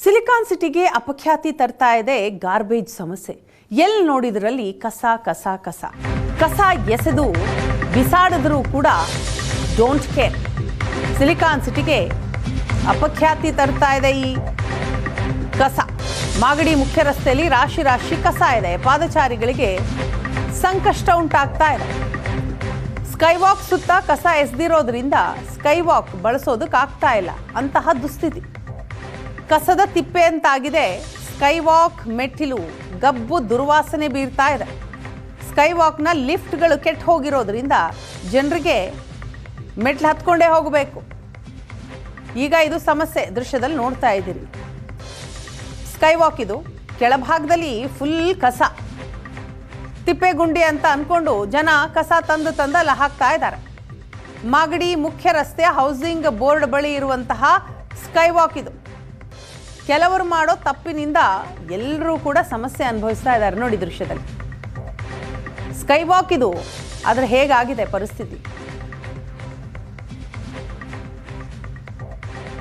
Silicon ಸಿಟಿಗೆ ಅಪಖ್ಯಾತಿ ತರ್ತಾ ಇದೆ ಗಾರ್ಬೇಜ್ ಸಮಸ್ಯೆ. ಎಲ್ಲಿ ನೋಡಿದ್ರಲ್ಲಿ ಕಸ ಕಸ ಕಸ ಕಸ ಎಸೆದು ಬಿಸಾಡಿದ್ರೂ ಕೂಡ ಡೋಂಟ್ ಕೇರ್. ಸಿಲಿಕಾನ್ ಸಿಟಿಗೆ ಅಪಖ್ಯಾತಿ ತರ್ತಾ ಇದೆ ಈ ಕಸ. ಮಾಗಡಿ ಮುಖ್ಯ ರಸ್ತೆಯಲ್ಲಿ ರಾಶಿ ರಾಶಿ ಕಸ ಇದೆ. ಪಾದಚಾರಿಗಳಿಗೆ ಸಂಕಷ್ಟ ಉಂಟಾಗ್ತಾ ಇದೆ. ಸ್ಕೈವಾಕ್ ಸುತ್ತ ಕಸ ಎಸೆದಿರೋದ್ರಿಂದ ಸ್ಕೈವಾಕ್ ಬಳಸೋದಕ್ಕಾಗ್ತಾ ಇಲ್ಲ, ಅಂತಹ ದುಸ್ಥಿತಿ. ಕಸದ ತಿಪ್ಪೆ ಅಂತಾಗಿದೆ ಸ್ಕೈವಾಕ್ ಮೆಟ್ಟಿಲು. ಗಬ್ಬು ದುರ್ವಾಸನೆ ಬೀರ್ತಾ ಇದೆ. ಸ್ಕೈವಾಕ್ನ ಲಿಫ್ಟ್ಗಳು ಕೆಟ್ಟು ಹೋಗಿರೋದ್ರಿಂದ ಜನರಿಗೆ ಮೆಟ್ಲು ಹತ್ಕೊಂಡೇ ಹೋಗಬೇಕು. ಈಗ ಇದು ಸಮಸ್ಯೆ. ದೃಶ್ಯದಲ್ಲಿ ನೋಡ್ತಾ ಇದ್ದೀರಿ. ಸ್ಕೈವಾಕ್ ಇದು ಕೆಳಭಾಗದಲ್ಲಿ ಫುಲ್ ಕಸ, ತಿಪ್ಪೆಗುಂಡಿ ಅಂತ ಅಂದ್ಕೊಂಡು ಜನ ಕಸ ತಂದಲ್ಲ ಹಾಕ್ತಾ ಇದ್ದಾರೆ. ಮಾಗಡಿ ಮುಖ್ಯ ರಸ್ತೆಯ ಹೌಸಿಂಗ್ ಬೋರ್ಡ್ ಬಳಿ ಇರುವಂತಹ ಸ್ಕೈವಾಕ್ ಇದು. ಕೆಲವರು ಮಾಡೋ ತಪ್ಪಿನಿಂದ ಎಲ್ಲರೂ ಕೂಡ ಸಮಸ್ಯೆ ಅನುಭವಿಸ್ತಾ ಇದ್ದಾರೆ. ನೋಡಿ ದೃಶ್ಯದಲ್ಲಿ ಸ್ಕೈವಾಕ್ ಇದು, ಆದರೆ ಹೇಗಾಗಿದೆ ಪರಿಸ್ಥಿತಿ.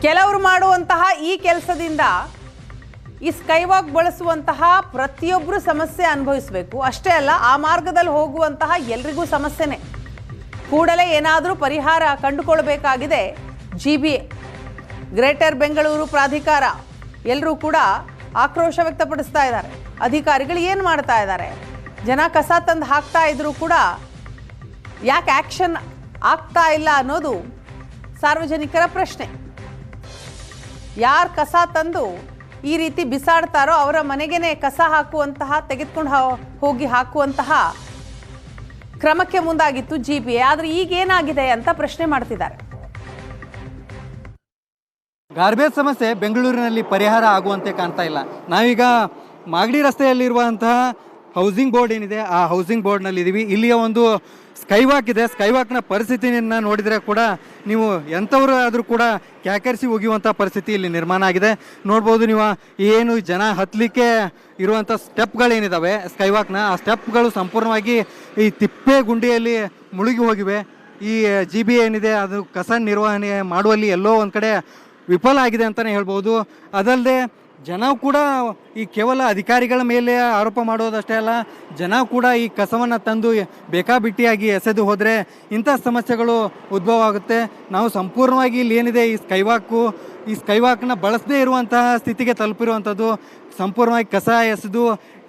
ಕೆಲವರು ಮಾಡುವಂತಹ ಈ ಕೆಲಸದಿಂದ ಈ ಸ್ಕೈವಾಕ್ ಬಳಸುವಂತಹ ಪ್ರತಿಯೊಬ್ಬರು ಸಮಸ್ಯೆ ಅನುಭವಿಸಬೇಕು. ಅಷ್ಟೇ ಅಲ್ಲ, ಆ ಮಾರ್ಗದಲ್ಲಿ ಹೋಗುವಂತಹ ಎಲ್ರಿಗೂ ಸಮಸ್ಯೆನೇ. ಕೂಡಲೇ ಏನಾದರೂ ಪರಿಹಾರ ಕಂಡುಕೊಳ್ಬೇಕಾಗಿದೆ GBA, ಗ್ರೇಟರ್ ಬೆಂಗಳೂರು ಪ್ರಾಧಿಕಾರ. ಎಲ್ಲರೂ ಕೂಡ ಆಕ್ರೋಶ ವ್ಯಕ್ತಪಡಿಸ್ತಾ ಇದ್ದಾರೆ. ಅಧಿಕಾರಿಗಳು ಏನು ಮಾಡ್ತಾ ಇದ್ದಾರೆ? ಜನ ಕಸ ತಂದು ಹಾಕ್ತಾ ಇದ್ರೂ ಕೂಡ ಯಾಕೆ ಆ್ಯಕ್ಷನ್ ಆಗ್ತಾ ಇಲ್ಲ ಅನ್ನೋದು ಸಾರ್ವಜನಿಕರ ಪ್ರಶ್ನೆ. ಯಾರು ಕಸ ತಂದು ಈ ರೀತಿ ಬಿಸಾಡ್ತಾರೋ ಅವರ ಮನೆಗೇನೆ ಕಸ ಹಾಕುವಂತಹ, ತೆಗೆದುಕೊಂಡು ಹೋಗಿ ಹಾಕುವಂತಹ ಕ್ರಮಕ್ಕೆ ಮುಂದಾಗಿತ್ತು GBA. ಆದರೆ ಈಗೇನಾಗಿದೆ ಅಂತ ಪ್ರಶ್ನೆ ಮಾಡ್ತಿದ್ದಾರೆ. ಗಾರ್ಬೇಜ್ ಸಮಸ್ಯೆ ಬೆಂಗಳೂರಿನಲ್ಲಿ ಪರಿಹಾರ ಆಗುವಂತೆ ಕಾಣ್ತಾ ಇಲ್ಲ. ನಾವೀಗ ಮಾಗಡಿ ರಸ್ತೆಯಲ್ಲಿರುವಂತಹ ಹೌಸಿಂಗ್ ಬೋರ್ಡ್ ಏನಿದೆ, ಆ ಹೌಸಿಂಗ್ ಬೋರ್ಡ್ನಲ್ಲಿ ಇದ್ದೀವಿ. ಇಲ್ಲಿಯ ಒಂದು ಸ್ಕೈವಾಕ್ ಇದೆ. ಸ್ಕೈವಾಕ್ನ ಪರಿಸ್ಥಿತಿಯನ್ನು ನೋಡಿದರೆ ಕೂಡ ನೀವು ಎಂಥವರು ಆದರೂ ಕೂಡ ಕ್ಯಾಕರಿಸಿ ಒಗೆಯುವಂಥ ಪರಿಸ್ಥಿತಿ ಇಲ್ಲಿ ನಿರ್ಮಾಣ ಆಗಿದೆ. ನೋಡ್ಬೋದು ನೀವು, ಏನು ಜನ ಹತ್ತಲಿಕ್ಕೆ ಇರುವಂಥ ಸ್ಟೆಪ್ಗಳೇನಿದ್ದಾವೆ ಸ್ಕೈವಾಕ್ನ, ಆ ಸ್ಟೆಪ್ಗಳು ಸಂಪೂರ್ಣವಾಗಿ ಈ ತಿಪ್ಪೆ ಗುಂಡಿಯಲ್ಲಿ ಮುಳುಗಿ ಹೋಗಿವೆ. ಈ GBA ಏನಿದೆ ಅದು ಕಸ ನಿರ್ವಹಣೆ ಮಾಡುವಲ್ಲಿ ಎಲ್ಲೋ ಒಂದು ಕಡೆ ವಿಫಲ ಆಗಿದೆ ಅಂತಲೇ ಹೇಳ್ಬೋದು. ಅದಲ್ಲದೆ ಜನ ಕೂಡ ಈ ಕೇವಲ ಅಧಿಕಾರಿಗಳ ಮೇಲೆ ಆರೋಪ ಮಾಡೋದಷ್ಟೇ ಅಲ್ಲ, ಜನ ಕೂಡ ಈ ಕಸವನ್ನು ತಂದು ಬೇಕಾಬಿಟ್ಟಿಯಾಗಿ ಎಸೆದು ಹೋದರೆ ಇಂಥ ಸಮಸ್ಯೆಗಳು ಉದ್ಭವ ಆಗುತ್ತೆ. ನಾವು ಸಂಪೂರ್ಣವಾಗಿ ಇಲ್ಲಿ ಏನಿದೆ ಈ ಸ್ಕೈವಾಕ್ನ ಬಳಸದೇ ಇರುವಂತಹ ಸ್ಥಿತಿಗೆ ತಲುಪಿರುವಂಥದ್ದು. ಸಂಪೂರ್ಣವಾಗಿ ಕಸ ಎಸೆದು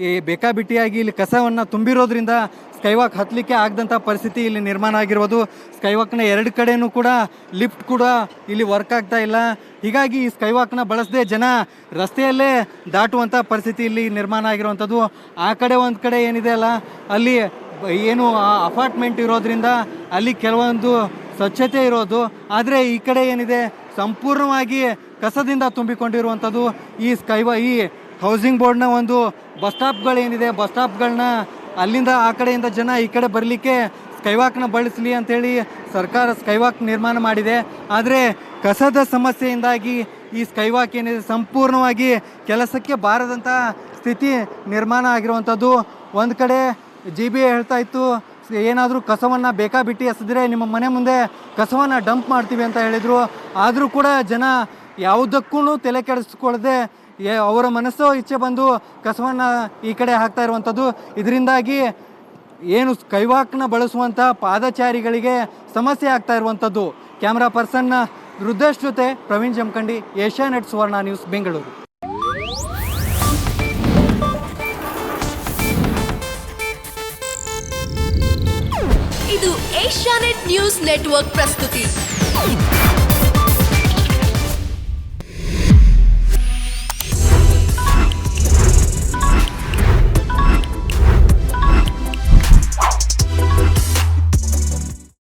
ಈ ಬೇಕಾಬಿಟ್ಟಿಯಾಗಿ ಇಲ್ಲಿ ಕಸವನ್ನು ತುಂಬಿರೋದ್ರಿಂದ ಸ್ಕೈವಾಕ್ ಹತ್ತಲಿಕ್ಕೆ ಆಗದಂಥ ಪರಿಸ್ಥಿತಿ ಇಲ್ಲಿ ನಿರ್ಮಾಣ ಆಗಿರ್ಬೋದು. ಸ್ಕೈವಾಕ್ನ ಎರಡು ಕಡೆಯೂ ಕೂಡ ಲಿಫ್ಟ್ ಕೂಡ ಇಲ್ಲಿ ವರ್ಕ್ ಆಗ್ತಾ ಇಲ್ಲ. ಹೀಗಾಗಿ ಈ ಸ್ಕೈವಾಕ್ನ ಬಳಸದೆ ಜನ ರಸ್ತೆಯಲ್ಲೇ ದಾಟುವಂಥ ಪರಿಸ್ಥಿತಿ ಇಲ್ಲಿ ನಿರ್ಮಾಣ ಆಗಿರುವಂಥದ್ದು. ಆ ಕಡೆ ಒಂದು ಕಡೆ ಏನಿದೆ ಅಲ್ಲ, ಅಲ್ಲಿ ಏನು ಅಪಾರ್ಟ್ಮೆಂಟ್ ಇರೋದ್ರಿಂದ ಅಲ್ಲಿ ಕೆಲವೊಂದು ಸ್ವಚ್ಛತೆ ಇರೋದು, ಆದರೆ ಈ ಕಡೆ ಏನಿದೆ ಸಂಪೂರ್ಣವಾಗಿ ಕಸದಿಂದ ತುಂಬಿಕೊಂಡಿರುವಂಥದ್ದು. ಈ ಹೌಸಿಂಗ್ ಬೋರ್ಡ್ನ ಒಂದು ಬಸ್ ಸ್ಟಾಪ್ಗಳೇನಿದೆ, ಬಸ್ ಸ್ಟಾಪ್ಗಳನ್ನ ಅಲ್ಲಿಂದ ಆ ಕಡೆಯಿಂದ ಜನ ಈ ಕಡೆ ಬರಲಿಕ್ಕೆ ಸ್ಕೈವಾಕ್ನ ಬಳಸಲಿ ಅಂಥೇಳಿ ಸರ್ಕಾರ ಸ್ಕೈವಾಕ್ ನಿರ್ಮಾಣ ಮಾಡಿದೆ. ಆದರೆ ಕಸದ ಸಮಸ್ಯೆಯಿಂದಾಗಿ ಈ ಸ್ಕೈವಾಕ್ ಏನಿದೆ ಸಂಪೂರ್ಣವಾಗಿ ಕೆಲಸಕ್ಕೆ ಬಾರದಂಥ ಸ್ಥಿತಿ ನಿರ್ಮಾಣ ಆಗಿರುವಂಥದ್ದು. ಒಂದು ಕಡೆ GBA ಹೇಳ್ತಾ ಇತ್ತು, ಏನಾದರೂ ಕಸವನ್ನು ಬೇಕಾಬಿಟ್ಟು ಎಸೆದ್ರೆ ನಿಮ್ಮ ಮನೆ ಮುಂದೆ ಕಸವನ್ನು ಡಂಪ್ ಮಾಡ್ತೀವಿ ಅಂತ ಹೇಳಿದರು. ಆದರೂ ಕೂಡ ಜನ ಯಾವುದಕ್ಕೂ ತಲೆ ಕೆಡಿಸ್ಕೊಳ್ಳದೆ ಅವರ ಮನಸ್ಸೋ ಇಚ್ಛೆ ಬಂದು ಕಸವನ್ನು ಈ ಕಡೆ ಹಾಕ್ತಾ ಇರುವಂಥದ್ದು. ಇದರಿಂದಾಗಿ ಏನು ಸ್ಕೈವಾಕ್ನ ಬಳಸುವಂಥ ಪಾದಚಾರಿಗಳಿಗೆ ಸಮಸ್ಯೆ ಆಗ್ತಾ ಇರುವಂಥದ್ದು. ಕ್ಯಾಮ್ರಾ ಪರ್ಸನ್ ರುದ್ರೇಶ್ ಜೊತೆ ಪ್ರವೀಣ್ ಜಮಖಂಡಿ, ಏಷ್ಯಾನೆಟ್ ಸುವರ್ಣ ನ್ಯೂಸ್, ಬೆಂಗಳೂರು. ಇದು ಏಷ್ಯಾನೆಟ್ ನ್ಯೂಸ್ ನೆಟ್ವರ್ಕ್ ಪ್ರಸ್ತುತಿ.